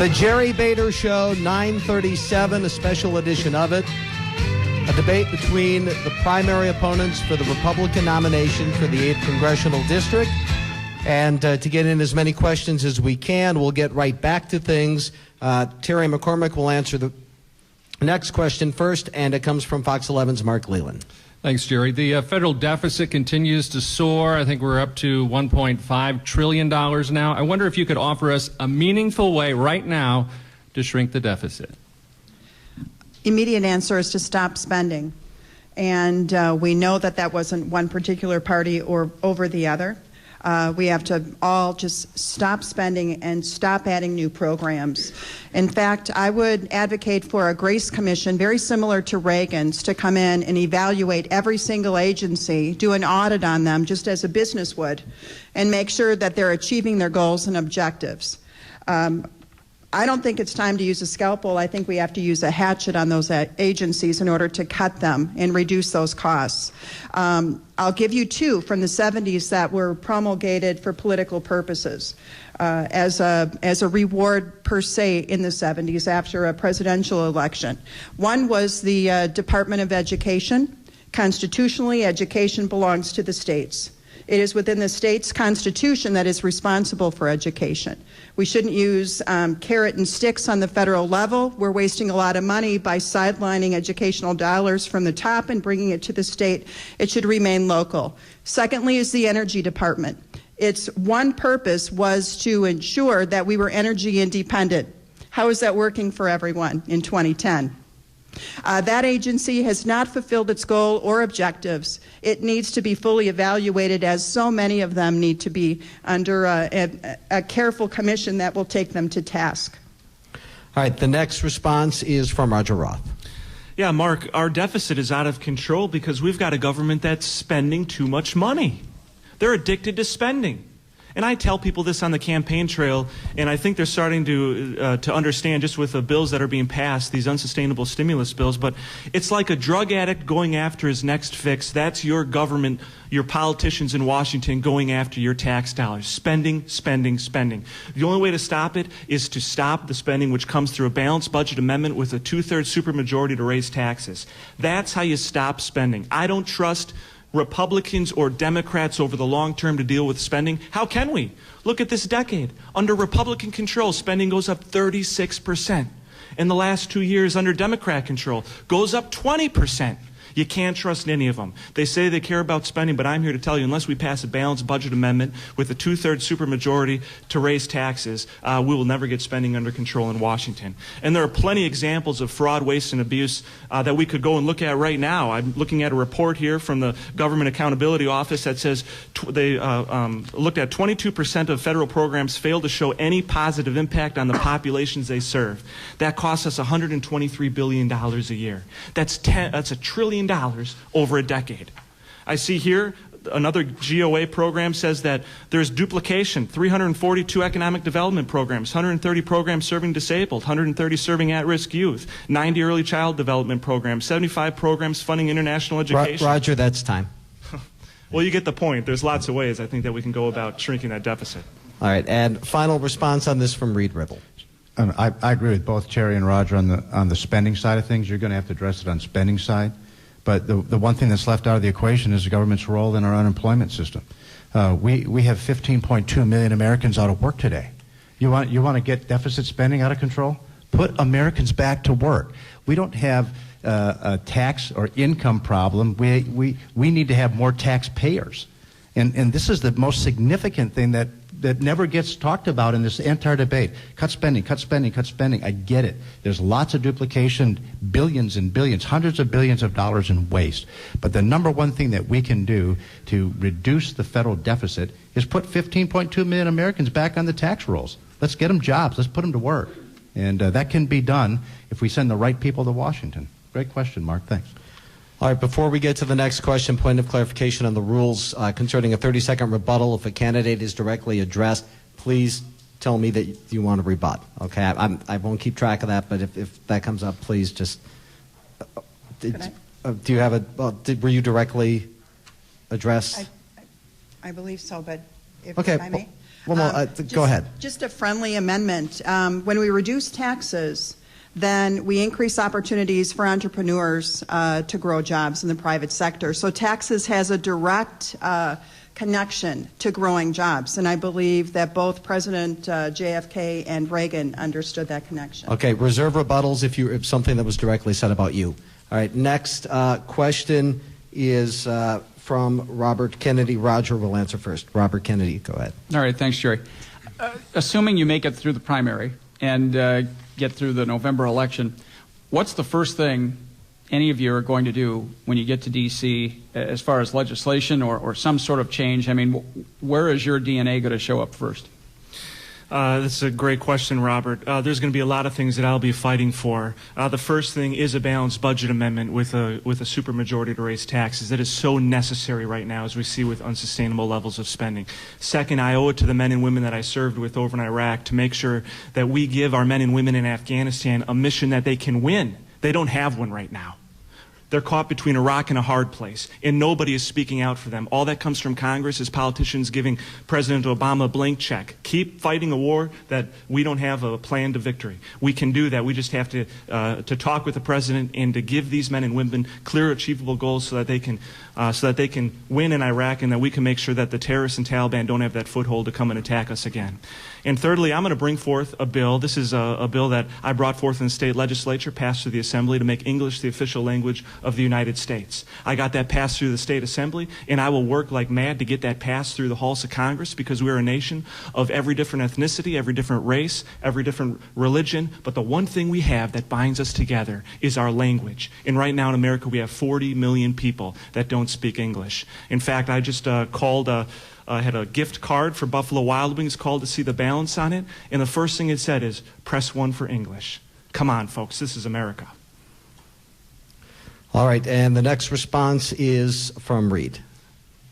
The Jerry Bader Show, 9:37, a special edition of it. A debate between the primary opponents for the Republican nomination for the 8th Congressional District. And to get in as many questions as we can, we'll get right back to things. Terry McCormick will answer the next question first, and it comes from Fox 11's Mark Leland. Thanks, Jerry. The federal deficit continues to soar. I think we're up to $1.5 trillion now. I wonder if you could offer us a meaningful way right now to shrink the deficit. Immediate answer is to stop spending. And we know that that wasn't one particular party or over the other. We have to all just stop spending and stop adding new programs. In fact, I would advocate for a Grace Commission, very similar to Reagan's, to come in and evaluate every single agency, do an audit on them, just as a business would, and make sure that they're achieving their goals and objectives. I don't think it's time to use a scalpel. I think we have to use a hatchet on those agencies in order to cut them and reduce those costs. I'll give you two from the 70s that were promulgated for political purposes as a reward per se in the 70s after a presidential election. One was the Department of Education. Constitutionally, education belongs to the states. It is within the state's constitution that is responsible for education. We shouldn't use carrot and sticks on the federal level. We're wasting a lot of money by sidelining educational dollars from the top and bringing it to the state. It should remain local. Secondly is the Energy Department. Its one purpose was to ensure that we were energy independent. How is that working for everyone in 2010? That agency has not fulfilled its goal or objectives. It needs to be fully evaluated, as so many of them need to be under a careful commission that will take them to task. All right, the next response is from Roger Roth. Yeah, Mark, our deficit is out of control because we've got a government that's spending too much money. They're addicted to spending. And I tell people this on the campaign trail, and I think they're starting to understand just with the bills that are being passed, these unsustainable stimulus bills, but it's like a drug addict going after his next fix. That's your government, your politicians in Washington going after your tax dollars. Spending, spending, spending. The only way to stop it is to stop the spending, which comes through a balanced budget amendment with a 2/3 supermajority to raise taxes. That's how you stop spending. I don't trust Republicans or Democrats over the long term to deal with spending. How can we? Look at this decade. Under Republican control, spending goes up 36%. In the last 2 years, under Democrat control, goes up 20%. You can't trust any of them. They say they care about spending, but I'm here to tell you, unless we pass a balanced budget amendment with a 2/3 supermajority to raise taxes, we will never get spending under control in Washington. And there are plenty of examples of fraud, waste, and abuse that we could go and look at right now. I'm looking at a report here from the Government Accountability Office that says they looked at 22% of federal programs failed to show any positive impact on the populations they serve. That costs us $123 billion a year. That's $1 trillion over a decade. I see here another GOA program says that there's duplication, 342 economic development programs, 130 programs serving disabled, 130 serving at-risk youth, 90 early child development programs, 75 programs funding international education. Roger, that's time. Well, you get the point. There's lots of ways I think that we can go about shrinking that deficit. All right, and final response on this from Reed Ribble. I agree with both Terry and Roger on the spending side of things. You're going to have to address it on spending side. But the one thing that's left out of the equation is the government's role in our unemployment system. We have 15.2 million Americans out of work today. You want to get deficit spending out of control? Put Americans back to work. We don't have a tax or income problem. We need to have more taxpayers. And this is the most significant thing that never gets talked about in this entire debate. Cut spending, cut spending, cut spending. I get it. There's lots of duplication, billions and billions, hundreds of billions of dollars in waste. But the number one thing that we can do to reduce the federal deficit is put 15.2 million Americans back on the tax rolls. Let's get them jobs. Let's put them to work. And that can be done if we send the right people to Washington. Great question, Mark. Thanks. All right, before we get to the next question, point of clarification on the rules concerning a 30-second rebuttal. If a candidate is directly addressed, please tell me that you want to rebut. Okay, I won't keep track of that, but if that comes up, please just. Do you have a? Were you directly addressed? I believe so, but if okay. I may. Go ahead. Just a friendly amendment. When we reduce taxes, then we increase opportunities for entrepreneurs to grow jobs in the private sector. So taxes has a direct connection to growing jobs, and I believe that both President JFK and Reagan understood that connection. Okay, reserve rebuttals if something that was directly said about you. All right, next question is from Robert Kennedy. Roger will answer first. Robert Kennedy, go ahead. All right, thanks, Jerry. Assuming you make it through the primary and get through the November election, what's the first thing any of you are going to do when you get to D.C. as far as legislation or some sort of change? I mean, where is your DNA going to show up first? This is a great question, Robert. There's going to be a lot of things that I'll be fighting for. The first thing is a balanced budget amendment with a supermajority to raise taxes. That is so necessary right now, as we see with unsustainable levels of spending. Second, I owe it to the men and women that I served with over in Iraq to make sure that we give our men and women in Afghanistan a mission that they can win. They don't have one right now. They're caught between a rock and a hard place, and nobody is speaking out for them. All that comes from Congress is politicians giving President Obama a blank check. Keep fighting a war that we don't have a plan to victory. We can do that. We just have to talk with the president and to give these men and women clear, achievable goals so that they can win in Iraq, and that we can make sure that the terrorists and Taliban don't have that foothold to come and attack us again. And thirdly, I'm going to bring forth a bill. This is a bill that I brought forth in the state legislature, passed through the Assembly, to make English the official language of the United States. I got that passed through the state Assembly, and I will work like mad to get that passed through the halls of Congress, because we're a nation of every different ethnicity, every different race, every different religion. But the one thing we have that binds us together is our language. And right now in America, we have 40 million people that don't speak English. In fact, I just had a gift card for Buffalo Wild Wings, called to see the balance on it, and the first thing it said is, press 1 for English. Come on, folks, this is America. All right, and the next response is from Reed.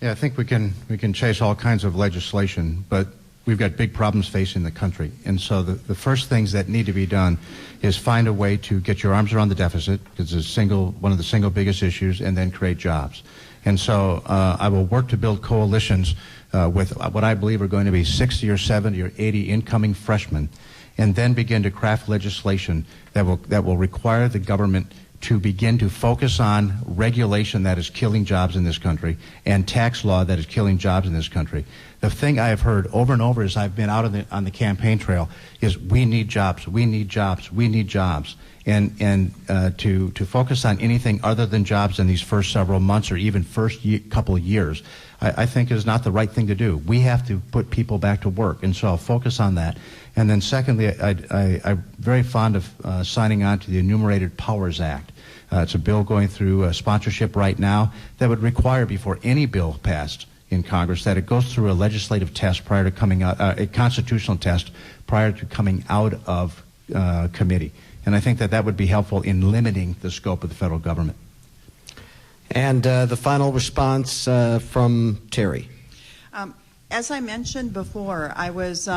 Yeah, I think we can chase all kinds of legislation, but we've got big problems facing the country. And so the first things that need to be done is find a way to get your arms around the deficit, because it's one of the single biggest issues, and then create jobs. And so I will work to build coalitions with what I believe are going to be 60 or 70 or 80 incoming freshmen, and then begin to craft legislation that will require the government to begin to focus on regulation that is killing jobs in this country and tax law that is killing jobs in this country. The thing I have heard over and over as I've been out on the campaign trail is, we need jobs, we need jobs, we need jobs. And to focus on anything other than jobs in these first several months or even first couple of years, I think is not the right thing to do. We have to put people back to work, and so I'll focus on that. And then secondly, I'm very fond of signing on to the Enumerated Powers Act. It's a bill going through sponsorship right now that would require, before any bill passed in Congress, that it goes through a legislative test prior to coming out, a constitutional test prior to coming out of committee. And I think that would be helpful in limiting the scope of the federal government. And the final response from Terry. As I mentioned before, I was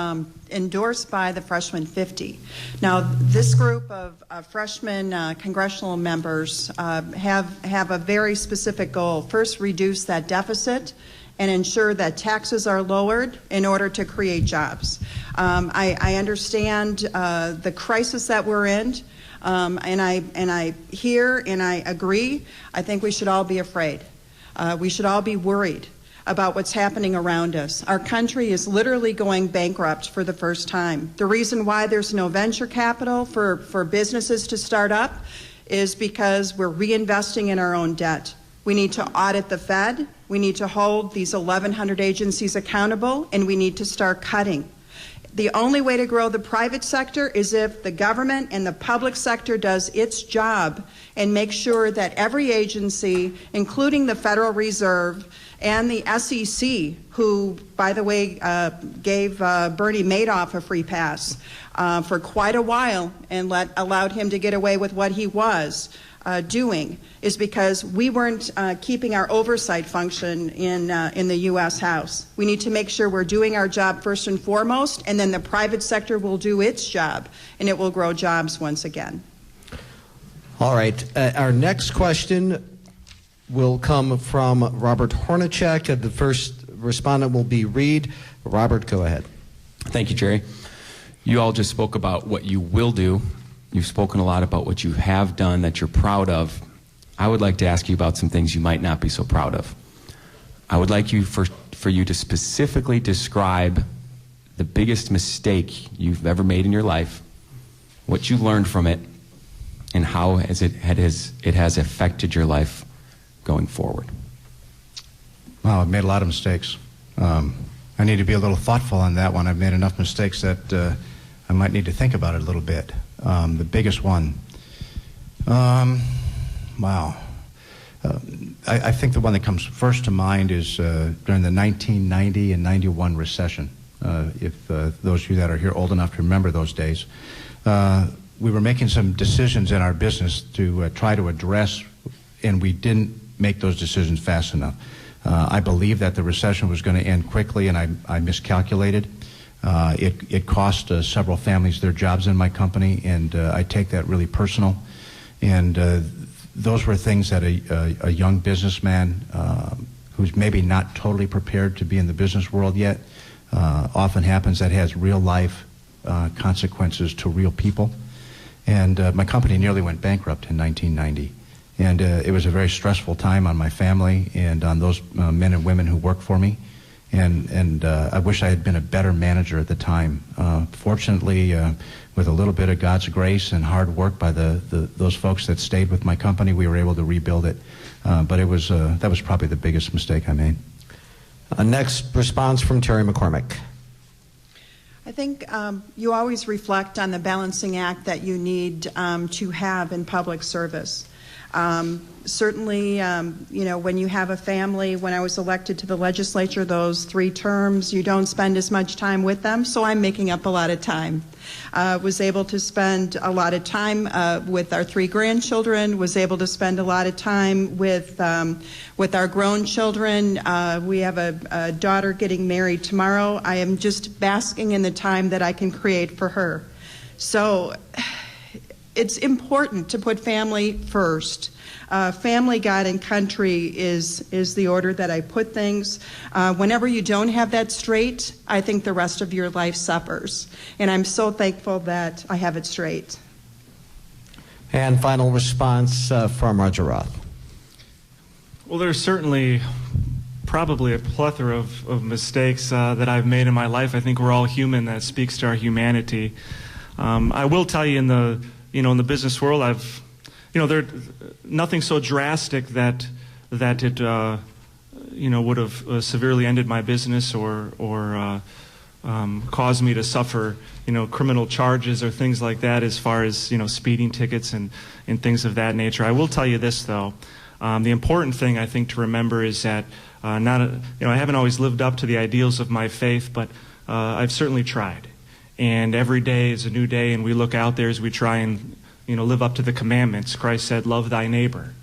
endorsed by the Freshman 50. Now, this group of freshman congressional members have a very specific goal. First, reduce that deficit and ensure that taxes are lowered in order to create jobs. I understand the crisis that we're in, and I hear and I agree. I think we should all be afraid. We should all be worried about what's happening around us. Our country is literally going bankrupt for the first time. The reason why there's no venture capital for businesses to start up is because we're reinvesting in our own debt. We need to audit the Fed. We need to hold these 1,100 agencies accountable, and we need to start cutting. The only way to grow the private sector is if the government and the public sector does its job and make sure that every agency, including the Federal Reserve and the SEC, who, by the way, gave Bernie Madoff a free pass for quite a while and allowed him to get away with what he was doing, is because we weren't keeping our oversight function in the U.S. House. We need to make sure we're doing our job first and foremost, and then the private sector will do its job, and it will grow jobs once again. All right. Our next question will come from Robert Hornacek. The first respondent will be Reed. Robert, go ahead. Thank you, Jerry. You all just spoke about what you will do. You've spoken a lot about what you have done that you're proud of. I would like to ask you about some things you might not be so proud of. I would like you for you to specifically describe the biggest mistake you've ever made in your life, what you learned from it, and how it has affected your life going forward. Wow, I've made a lot of mistakes. I need to be a little thoughtful on that one. I've made enough mistakes that I might need to think about it a little bit. The biggest one, wow. I think the one that comes first to mind is during the 1990 and 91 recession. If those of you that are here old enough to remember those days, we were making some decisions in our business to try to address, and we didn't make those decisions fast enough. I believed that the recession was going to end quickly, and I miscalculated. It cost several families their jobs in my company, and I take that really personal. And those were things that a young businessman who's maybe not totally prepared to be in the business world yet often happens, that has real life consequences to real people. And my company nearly went bankrupt in 1990. And it was a very stressful time on my family and on those men and women who work for me. And I wish I had been a better manager at the time. Fortunately, with a little bit of God's grace and hard work by those folks that stayed with my company, we were able to rebuild it. But that was probably the biggest mistake I made. Next response from Terry McCormick. I think you always reflect on the balancing act that you need to have in public service. Certainly, when you have a family, when I was elected to the legislature, those 3 terms, you don't spend as much time with them, so I'm making up a lot of time. Was able to spend a lot of time with our 3 grandchildren, was able to spend a lot of time with our grown children. We have a daughter getting married tomorrow. I am just basking in the time that I can create for her. So it's important to put family first. Family, God, and country is the order that I put things. Whenever you don't have that straight, I think the rest of your life suffers. And I'm so thankful that I have it straight. And final response from Roger Roth. Well, there's certainly probably a plethora of mistakes that I've made in my life. I think we're all human. That speaks to our humanity. I will tell you, in the business world, there's nothing so drastic that it would have severely ended my business or caused me to suffer criminal charges or things like that, as far as speeding tickets and things of that nature. I will tell you this, though. The important thing, I think, to remember is that I haven't always lived up to the ideals of my faith, but I've certainly tried. And every day is a new day, and we look out there as we try and live up to the commandments. Christ said, love thy neighbor.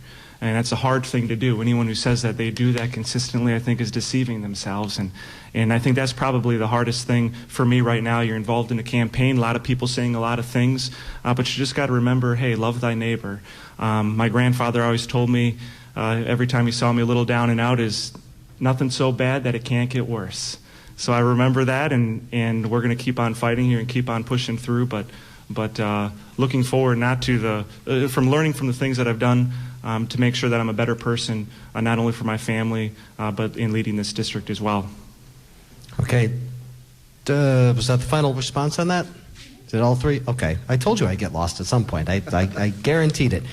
And that's a hard thing to do. Anyone who says that they do that consistently, I think, is deceiving themselves. And I think that's probably the hardest thing for me right now. You're involved in a campaign, a lot of people saying a lot of things, but you just got to remember, hey, love thy neighbor. My grandfather always told me, every time he saw me a little down and out, is nothing so bad that it can't get worse. So I remember that, and we're going to keep on fighting here and keep on pushing through, but looking forward not to from learning from the things that I've done to make sure that I'm a better person, not only for my family, but in leading this district as well. Okay. Was that the final response on that? Did all 3? Okay. I told you I'd get lost at some point. I guaranteed it.